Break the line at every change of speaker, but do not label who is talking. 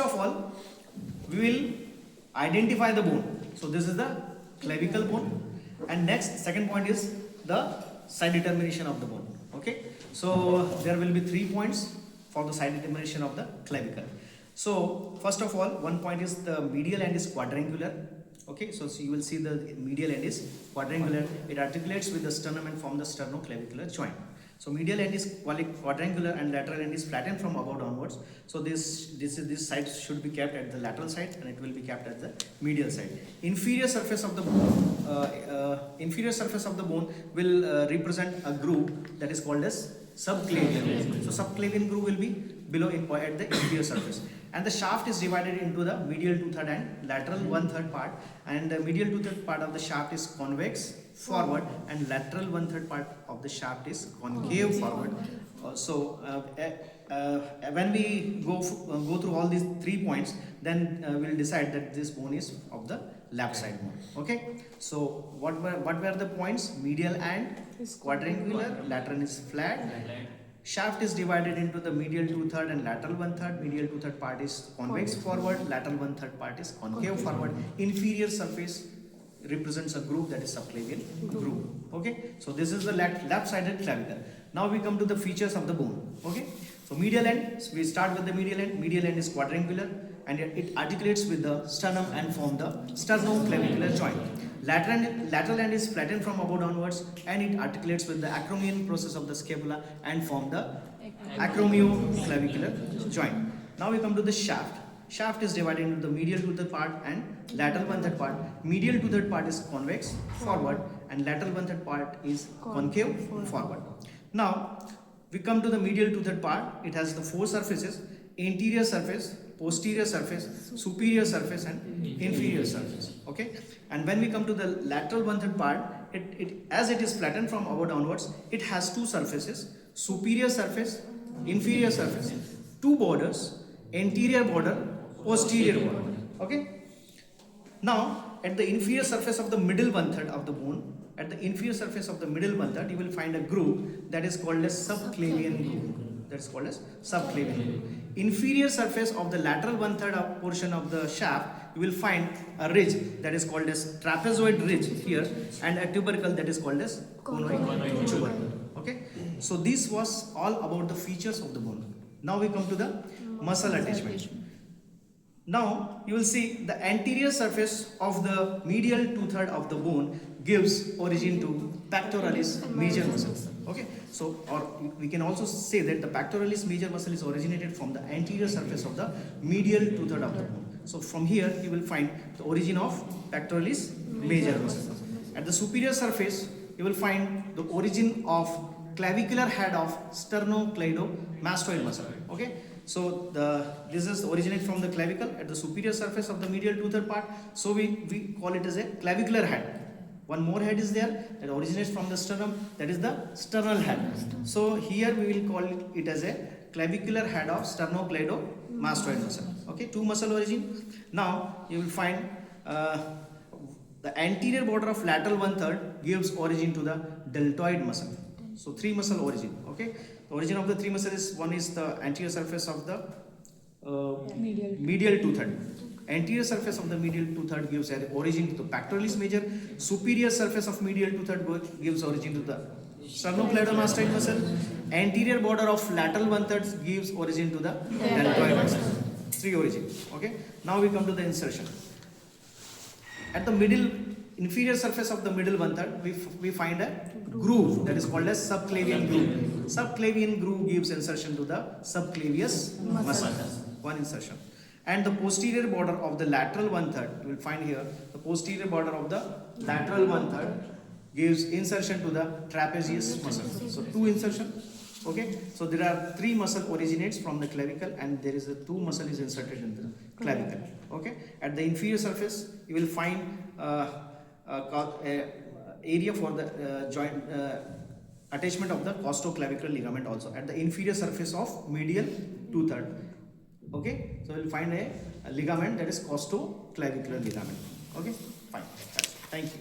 first of all, we will identify the bone. So this is the clavicle bone, and next second point is the side determination of the bone. Okay, so there will be 3 points for the side determination of the clavicle. So first of all, one point is the medial end is quadrangular. Okay, so you will see the medial end is quadrangular. It articulates with the sternum and form the sternoclavicular joint. So medial end is quadrangular and lateral end is flattened from above downwards. So this side should be kept at the lateral side and it will be kept at the medial side. Inferior surface of the bone will represent a groove that is called as subclavian. So subclavian groove will be below at the inferior surface. And the shaft is divided into the medial 2/3 and lateral 1/3 part. And the medial 2/3 part of the shaft is convex forward and lateral 1/3 part of the shaft is concave forward. When we go through all these 3 points, then we'll decide that this bone is of the left side bone. Okay, so what were the points? Medial end is quadrangular, lateral is flat. Shaft is divided into the medial 2/3 and lateral 1/3. Medial 2/3 part is convex forward, lateral 1/3 part is concave forward. Inferior surface represents a groove that is subclavian groove. Okay, so this is the left-sided clavicle. Now we come to the features of the bone. Okay, so medial end, so we start with the medial end. Medial end is quadrangular and it articulates with the sternum and form the sternoclavicular joint. Lateral end is flattened from above downwards and it articulates with the acromion process of the scapula and form the acromioclavicular joint. Now we come to the shaft. Shaft is divided into the medial 2/3 part and lateral 1/3 part. Medial 2/3 part is convex forward and lateral 1/3 part is concave forward. Now we come to the medial 2/3 part. It has the 4 surfaces: anterior surface, posterior surface, superior surface and inferior surface. Okay, and when we come to the lateral 1/3 part, as it is flattened from above downwards, it has 2 surfaces: superior surface, inferior surface, 2 borders, anterior border, posterior border. Okay, now at the inferior surface of the middle 1/3 of the bone, at the inferior surface of the middle 1/3, you will find a groove that is called as subclavian groove. That is called as subclavian groove. Inferior surface of the lateral 1/3 portion of the shaft, you will find a ridge that is called as trapezoid ridge here, and a tubercle that is called as conoid tubercle. Okay, so this was all about the features of the bone. Now we come to the muscle attachment. Now you will see the anterior surface of the medial 2/3 of the bone gives origin to pectoralis major muscle. Okay, so or we can also say that the pectoralis major muscle is originated from the anterior surface of the medial 2/3 of the bone. So from here you will find the origin of pectoralis major muscle. At the superior surface you will find the origin of clavicular head of sternocleidomastoid muscle. Okay, so this is originate from the clavicle at the superior surface of the medial 2/3 part. So we call it as a clavicular head. One more head is there that originates from the sternum, that is the sternal head. So here we will call it as a clavicular head of sternocleidomastoid muscle. Okay, 2 muscle origin. Now you will find the anterior border of lateral 1/3 gives origin to the deltoid muscle. So 3 muscle origin. Okay, the origin of the 3 muscle is, one is the anterior surface of the medial 2/3. Anterior surface of the medial 2/3 gives origin to the pectoralis major. Superior surface of medial 2/3 gives origin to the sternocleidomastoid muscle. Anterior border of lateral 1/3 gives origin to the deltoid muscle. 3 origin. Okay, now we come to the insertion. At the inferior surface of the middle 1/3, we find a groove that is called as subclavian groove. Subclavian groove gives insertion to the subclavius muscle. One insertion. And the posterior border of the lateral 1/3, you will find here the posterior border of the lateral 1/3 gives insertion to the trapezius muscle. So 2 insertion. Okay, so there are 3 muscle originates from the clavicle and there is a 2 muscle is inserted in the clavicle. Okay, at the inferior surface you will find area for the joint attachment of the costoclavicular ligament also at the inferior surface of medial 2/3. Okay, so we'll find a ligament that is costoclavicular ligament. Okay, fine. Thank you.